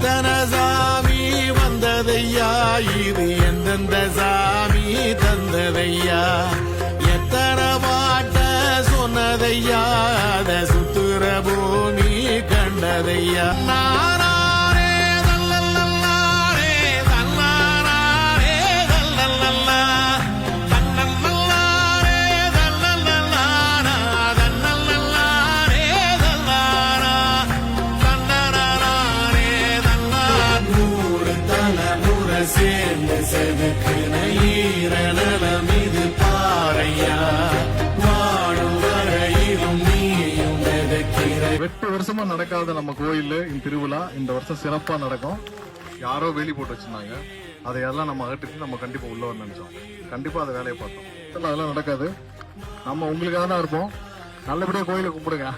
எத்தனை சாமி வந்ததையா, இது எந்தெந்த சாமி தந்ததையா, எத்தனை பாட்ட சொன்னதையா, அத சுத்துற பூமி கண்டதையா. நானே தல்லல்லாரே தல்லாரே தல்லல்லா தன்னல்லாரே தல்லல்லாரா தன்னல்லாரே தல்லாரா தன்னராரே தல்லா. நூறு தலைமுறை சேர்ந்து செதுக்குன ஈரநலம் இது பாறையா, வாழும் வரையிலும் நீயும் மிதக்கிற. 8 வருஷமா நடக்காத நம்ம கோயில்ல இந்த திருவிழா இந்த வருஷம் சிறப்பா நடக்கும். யாரோ வேலி போட்டு வச்சிருந்தாங்க, அதையெல்லாம் நம்ம அகற்றிட்டு நம்ம கண்டிப்பா உள்ள வர நினைச்சோம். கண்டிப்பா அதை வேலையை பார்த்தோம். அதெல்லாம் நடக்காது. நம்ம உங்களுக்காக தான் இருப்போம். நல்லபடியா கோயிலை கும்பிடுங்க.